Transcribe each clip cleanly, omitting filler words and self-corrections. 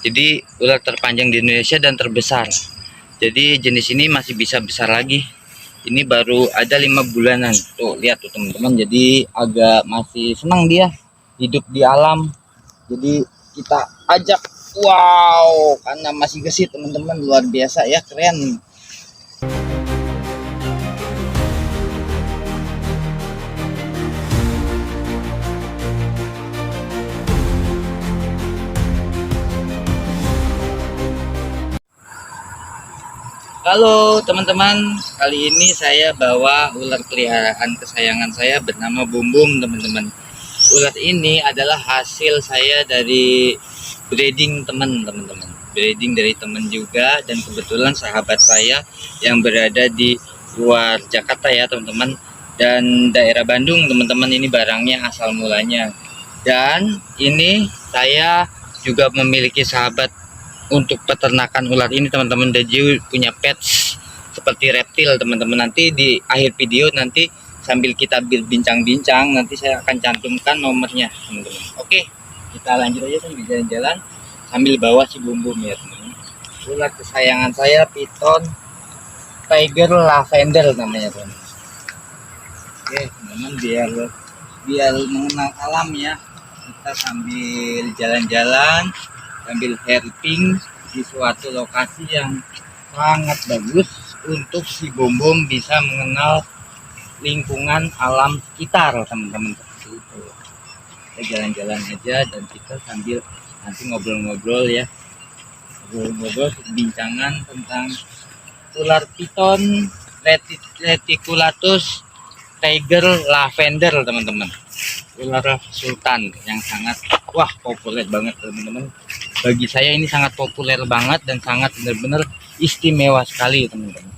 Jadi ular terpanjang di Indonesia dan terbesar. Jadi jenis ini masih bisa besar lagi. Ini baru ada 5 bulanan. Tuh lihat tuh teman-teman. Jadi agak masih senang dia hidup di alam. Jadi kita ajak, wow, karena masih gesit teman-teman, luar biasa ya, keren. Halo teman-teman, kali ini saya bawa ular peliharaan kesayangan saya bernama Bumbum teman-teman. Ular ini adalah hasil saya dari breeding teman-teman. Breeding dari teman juga, dan kebetulan sahabat saya yang berada di luar Jakarta ya teman-teman, dan daerah Bandung teman-teman, ini barangnya asal mulanya. Dan ini saya juga memiliki sahabat untuk peternakan ular ini teman-teman. Dia punya pets seperti reptil teman-teman. Nanti di akhir video nanti sambil kita bincang-bincang, nanti saya akan cantumkan nomornya teman-teman. Oke, kita lanjut aja sambil jalan-jalan sambil bawa si Bumbum ya teman-teman. Ular kesayangan saya Piton Tiger Lavender namanya teman-teman. Oke teman-teman, biar mengenal alam ya, kita sambil jalan-jalan sambil herping di suatu lokasi yang sangat bagus untuk si Bumbum bisa mengenal lingkungan alam sekitar teman-teman. Kita jalan-jalan aja dan kita sambil nanti ngobrol-ngobrol ya, ngobrol bincangan tentang ular Piton Reticulatus Tiger Lavender teman-teman. Ular sultan yang sangat populer banget teman-teman. Bagi saya ini sangat populer banget dan sangat benar-benar istimewa sekali teman-teman.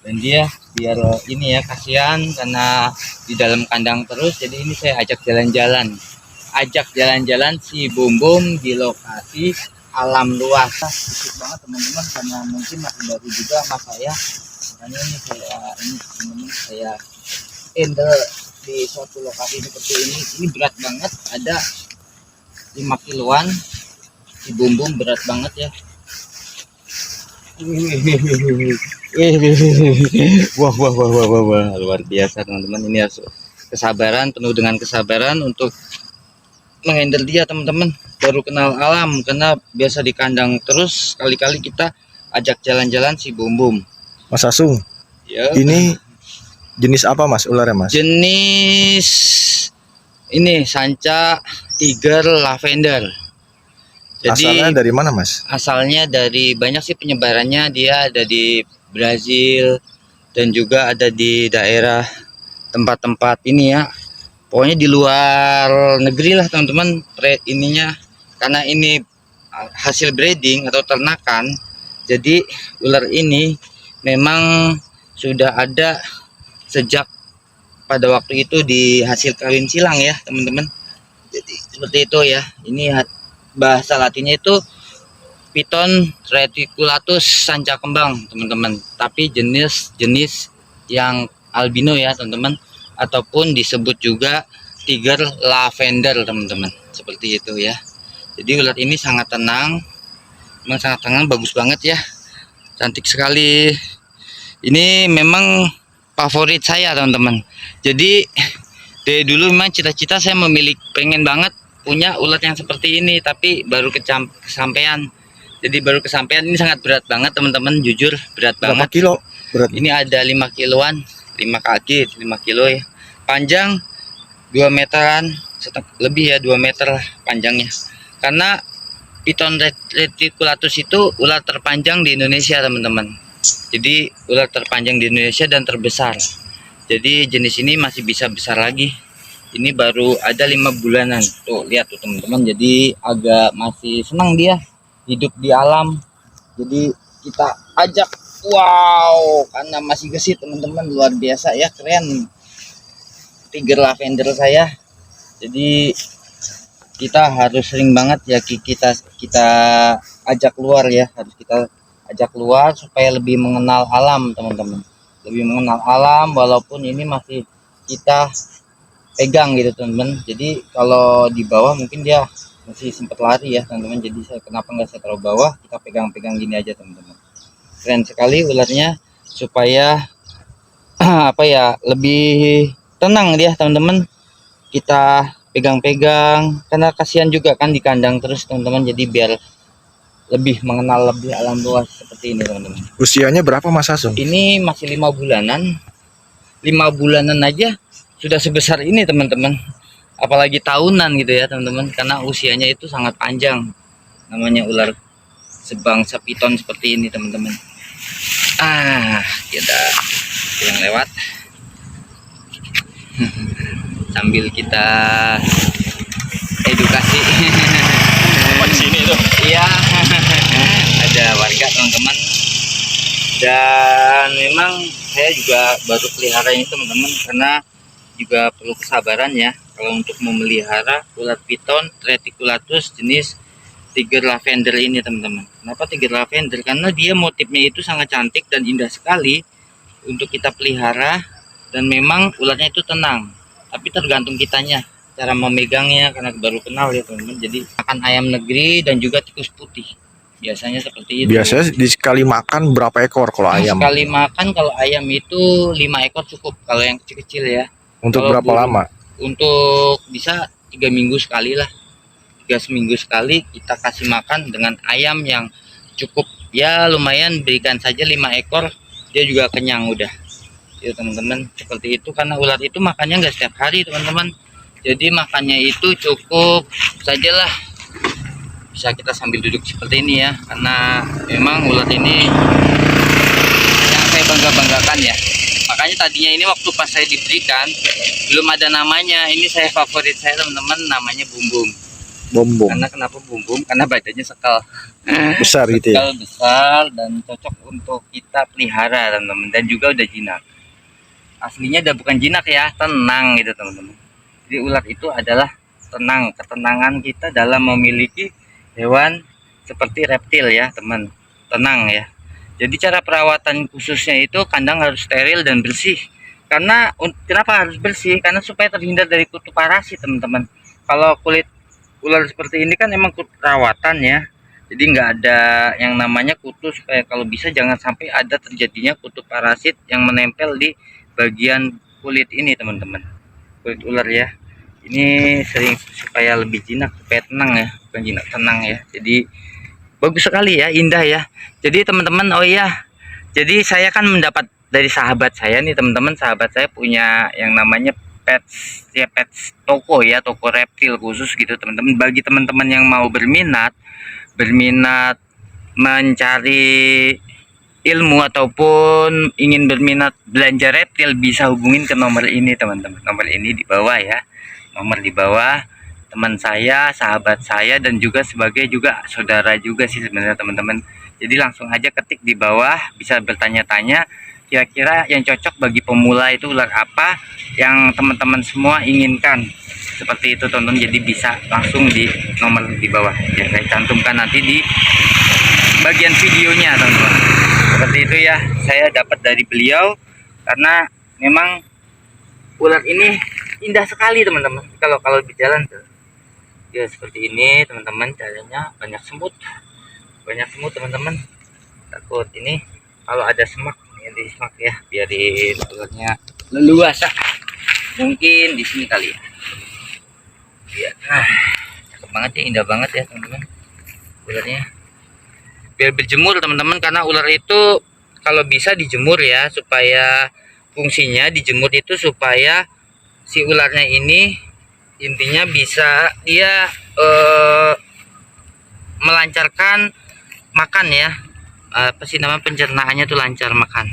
Dan dia biar ini ya, kasihan karena di dalam kandang terus, jadi ini saya ajak jalan-jalan si Bumbum di lokasi alam luas. Sedikit banget teman-teman, karena mungkin masih baru juga sama saya, makanya ini teman-teman saya handle di suatu lokasi seperti ini berat banget, ada 5 kiloan. Si Bumbum berat banget ya. Wah, luar biasa teman-teman. Ini harus kesabaran, penuh dengan kesabaran untuk menghandle dia teman-teman. Baru kenal alam, karena biasa di kandang terus, kali-kali kita ajak jalan-jalan si Bumbum. Mas Asung ya. Ini jenis apa mas ularnya mas? Jenis ini Sanca Tiger Lavender. Jadi asalnya dari mana mas? Asalnya dari banyak sih penyebarannya, dia ada di Brazil dan juga ada di daerah tempat-tempat ini ya, pokoknya di luar negeri lah teman-teman. Ininya karena ini hasil breeding atau ternakan, jadi ular ini memang sudah ada sejak pada waktu itu di hasil kawin silang ya teman-teman. Jadi seperti itu ya. Ini bahasa latinnya itu Piton Reticulatus sanca kembang teman-teman, tapi jenis yang albino ya teman-teman, ataupun disebut juga Tiger Lavender teman-teman, seperti itu ya. Jadi ular ini sangat tenang, memang sangat tenang, bagus banget ya, cantik sekali. Ini memang favorit saya teman-teman. Jadi dari dulu memang cita-cita saya pengen banget punya ular yang seperti ini, tapi baru kesampaian. Jadi baru kesampaian. Ini sangat berat banget teman-teman, jujur berat berapa banget. Kilo berat? Ini ada 5 kiloan, 5 kaki 5 kilo ya. Panjang 2 meteran lebih ya, 2 meter lah panjangnya. Karena Piton Reticulatus itu ular terpanjang di Indonesia teman-teman. Jadi ular terpanjang di Indonesia dan terbesar. Jadi jenis ini masih bisa besar lagi. Ini baru ada 5 bulanan. Tuh lihat tuh teman-teman. Jadi agak masih senang dia hidup di alam. Jadi kita ajak, wow, karena masih gesit teman-teman, luar biasa ya, keren Tiger Lavender saya. Jadi kita harus sering banget ya kita ajak keluar ya, harus kita ajak keluar supaya lebih mengenal alam teman-teman, lebih mengenal alam walaupun ini masih kita pegang gitu teman-teman. Jadi kalau di bawah mungkin dia masih sempat lari ya teman-teman. Jadi saya kenapa nggak saya taruh bawah, kita pegang-pegang gini aja teman-teman. Keren sekali ularnya, supaya apa ya, lebih tenang dia teman-teman. Kita pegang-pegang karena kasihan juga kan di kandang terus teman-teman. Jadi biar lebih mengenal lebih alam luas seperti ini teman-teman. Usianya berapa Mas Asung? Ini masih 5 bulanan. 5 bulanan aja sudah sebesar ini teman-teman. Apalagi tahunan gitu ya teman-teman, karena usianya itu sangat panjang. Namanya ular sebangsa piton seperti ini teman-teman. Kita yang lewat sambil kita edukasi. Di sini tuh. Iya. Ada warga teman-teman, dan memang saya juga baru pelihara ini teman-teman, karena juga perlu kesabaran ya kalau untuk memelihara ular piton reticulatus jenis tiger lavender ini teman-teman. Kenapa tiger lavender? Karena dia motifnya itu sangat cantik dan indah sekali untuk kita pelihara, dan memang ularnya itu tenang, tapi tergantung kitanya cara memegangnya, karena baru kenal ya teman-teman. Jadi makan ayam negeri dan juga tikus putih, biasanya seperti itu. Biasanya di sekali makan berapa ekor kalau ayam? Sekali makan kalau ayam itu 5 ekor cukup, kalau yang kecil-kecil ya. Untuk Kalau berapa lama? Untuk bisa 3 minggu sekali lah, 3 seminggu sekali kita kasih makan dengan ayam yang cukup ya, lumayan. Berikan saja 5 ekor, dia juga kenyang udah ya teman-teman. Seperti itu, karena ular itu makannya nggak setiap hari teman-teman. Jadi makannya itu cukup sajalah, bisa kita sambil duduk seperti ini ya, karena memang ular ini yang saya bangga-banggakan ya. Makanya tadinya ini waktu pas saya diberikan belum ada namanya. Ini saya favorit saya teman-teman, namanya Bumbum. Bombong. Karena kenapa Bumbum? Karena badannya sekal Besar gitu ya. sekal besar dan cocok untuk kita pelihara teman-teman, dan juga udah jinak. Aslinya udah bukan jinak ya, tenang gitu teman-teman. Jadi ular itu adalah tenang, ketenangan kita dalam memiliki hewan seperti reptil ya teman, tenang ya. Jadi cara perawatan khususnya itu kandang harus steril dan bersih. Karena kenapa harus bersih? Karena supaya terhindar dari kutu parasit teman-teman. Kalau kulit ular seperti ini kan emang kutu perawatan ya. Jadi nggak ada yang namanya kutu, supaya kalau bisa jangan sampai ada terjadinya kutu parasit yang menempel di bagian kulit ini teman-teman. Kulit ular ya. Ini sering supaya lebih jinak, supaya tenang ya, bukan jinak, tenang ya. Jadi bagus sekali ya, indah ya. Jadi teman-teman, oh iya, jadi saya kan mendapat dari sahabat saya nih teman-teman. Sahabat saya punya yang namanya pets ya, pets toko ya, toko reptil khusus gitu teman-teman. Bagi teman-teman yang mau berminat mencari ilmu ataupun ingin berminat belanja reptil, bisa hubungin ke nomor ini teman-teman. Nomor ini di bawah ya, nomor di bawah. Teman saya, sahabat saya, dan juga sebagai juga saudara juga sih sebenarnya teman-teman. Jadi langsung aja ketik di bawah, bisa bertanya-tanya kira-kira yang cocok bagi pemula itu ular apa yang teman-teman semua inginkan. Seperti itu teman-teman. Jadi bisa langsung di nomor di bawah ya, saya cantumkan nanti di bagian videonya teman-teman. Seperti itu ya, saya dapat dari beliau, karena memang ular ini indah sekali teman-teman. Kalau berjalan tuh ya seperti ini teman-teman. Caranya banyak semut teman-teman. Takut ini kalau ada semak ya, di semak ya, biarin ularnya leluasa. Mungkin di sini kali ya. Ya, cakep banget ya, indah banget ya teman-teman ularnya. Biar berjemur teman-teman, karena ular itu kalau bisa dijemur ya, supaya fungsinya dijemur itu supaya si ularnya ini intinya bisa dia melancarkan makan ya, apa sih nama, pencernaannya tuh lancar makan.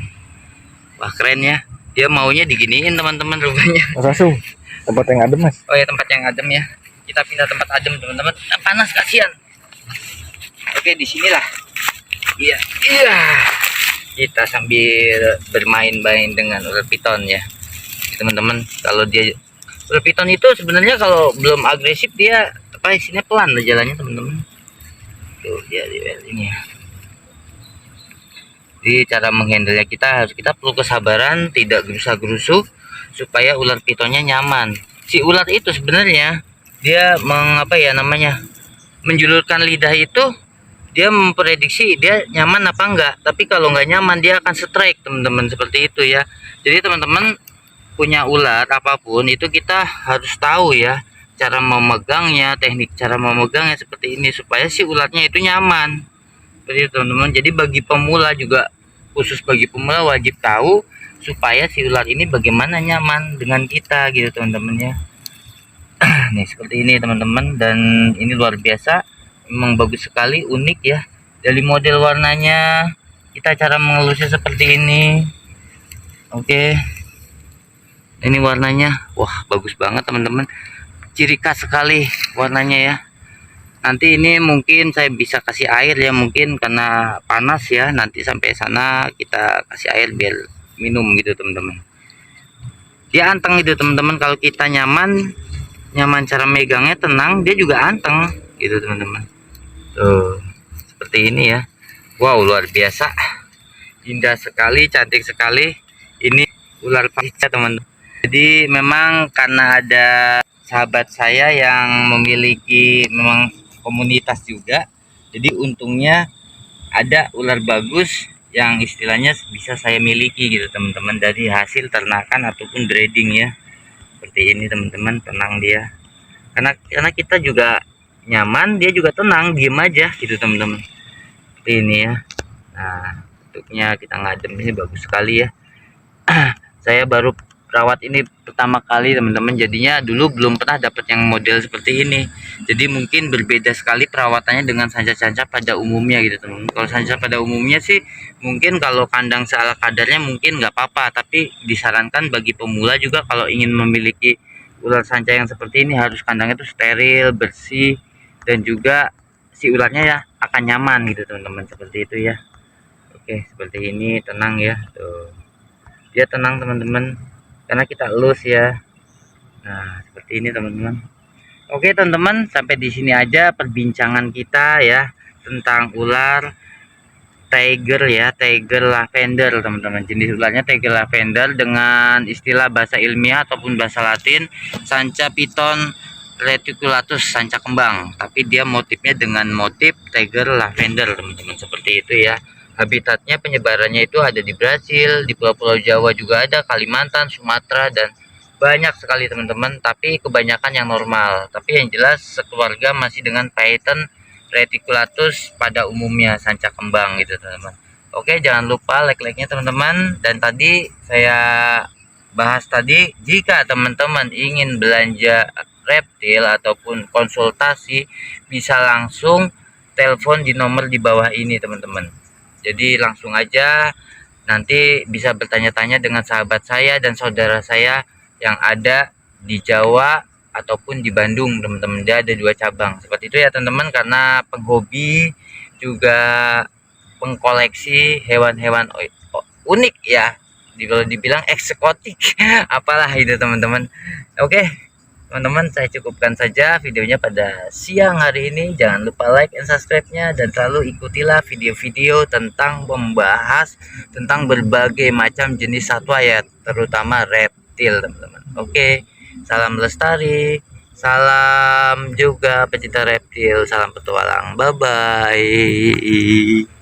Wah keren ya, dia maunya diginiin teman-teman rupanya. Langsung tempat yang adem Mas. Oh ya, tempat yang adem ya, kita pindah tempat adem teman-teman. Panas kasihan. Oke, disinilah. Iya, kita sambil bermain-main dengan ular piton ya teman-teman. Kalau dia ular piton itu sebenarnya kalau belum agresif dia apa isinya pelan lah jalannya teman-teman. Tuh dia di ini ya. Jadi cara menghandle kita perlu kesabaran, tidak gerusa-gerusu, supaya ular pitonnya nyaman. Si ular itu sebenarnya dia mengapa ya namanya, menjulurkan lidah itu dia memprediksi dia nyaman apa enggak. Tapi kalau nggak nyaman dia akan strike teman-teman, seperti itu ya. Jadi teman-teman punya ular apapun itu kita harus tahu ya cara memegangnya, teknik cara memegangnya seperti ini supaya si ularnya itu nyaman. Seperti itu teman-teman. Jadi bagi pemula juga, khusus bagi pemula wajib tahu supaya si ular ini bagaimana nyaman dengan kita gitu teman-teman ya. Nih seperti ini teman-teman, dan ini luar biasa, memang bagus sekali, unik ya. Dari model warnanya, kita cara mengelusnya seperti ini. Oke, ini warnanya, wah bagus banget teman-teman, ciri khas sekali warnanya ya. Nanti ini mungkin saya bisa kasih air ya, mungkin karena panas ya, nanti sampai sana kita kasih air biar minum gitu teman-teman. Dia anteng gitu teman-teman, kalau kita nyaman cara megangnya, tenang, dia juga anteng gitu teman-teman. Tuh seperti ini ya. Wow, luar biasa, indah sekali, cantik sekali. Ini ular paca teman-teman. Jadi memang karena ada sahabat saya yang memiliki memang komunitas juga, jadi untungnya ada ular bagus yang istilahnya bisa saya miliki gitu teman-teman, dari hasil ternakan ataupun breeding ya. Seperti ini teman-teman, tenang dia, karena kita juga nyaman, dia juga tenang, diem aja gitu teman-teman. Seperti ini ya. Nah, bentuknya kita ngadem ini bagus sekali ya. Saya baru perawat ini pertama kali teman-teman, jadinya dulu belum pernah dapat yang model seperti ini. Jadi mungkin berbeda sekali perawatannya dengan sanca-sanca pada umumnya gitu teman-teman. Kalau sanca pada umumnya sih mungkin kalau kandang seala kadarnya mungkin nggak apa-apa, tapi disarankan bagi pemula juga kalau ingin memiliki ular sanca yang seperti ini harus kandangnya itu steril, bersih, dan juga si ularnya ya akan nyaman gitu teman-teman, seperti itu ya. Oke, seperti ini, tenang ya. Tuh, dia tenang teman-teman karena kita elus ya. Nah seperti ini teman-teman. Oke teman-teman, sampai di sini aja perbincangan kita ya tentang ular tiger ya, tiger lavender teman-teman. Jenis ularnya tiger lavender, dengan istilah bahasa ilmiah ataupun bahasa Latin Sanca piton reticulatus, sanca kembang, tapi dia motifnya dengan motif tiger lavender teman-teman, seperti itu ya. Habitatnya, penyebarannya itu ada di Brasil, di pulau-pulau Jawa juga ada, Kalimantan, Sumatera, dan banyak sekali teman-teman, tapi kebanyakan yang normal. Tapi yang jelas sekeluarga masih dengan Python reticulatus pada umumnya, sanca kembang gitu teman-teman. Oke, jangan lupa like-nya teman-teman. Dan tadi saya bahas tadi, jika teman-teman ingin belanja reptil ataupun konsultasi, bisa langsung telepon di nomor di bawah ini teman-teman. Jadi langsung aja, nanti bisa bertanya-tanya dengan sahabat saya dan saudara saya yang ada di Jawa ataupun di Bandung teman-teman. Dia ada 2 cabang seperti itu ya teman-teman, karena penghobi juga pengkoleksi hewan-hewan unik ya, kalau dibilang eksotik apalah itu teman-teman. Oke teman-teman, saya cukupkan saja videonya pada siang hari ini. Jangan lupa like and subscribe-nya, dan selalu ikutilah video-video tentang membahas tentang berbagai macam jenis satwa ya, terutama reptil teman-teman. Oke, salam lestari, salam juga pecinta reptil, salam petualang, bye bye.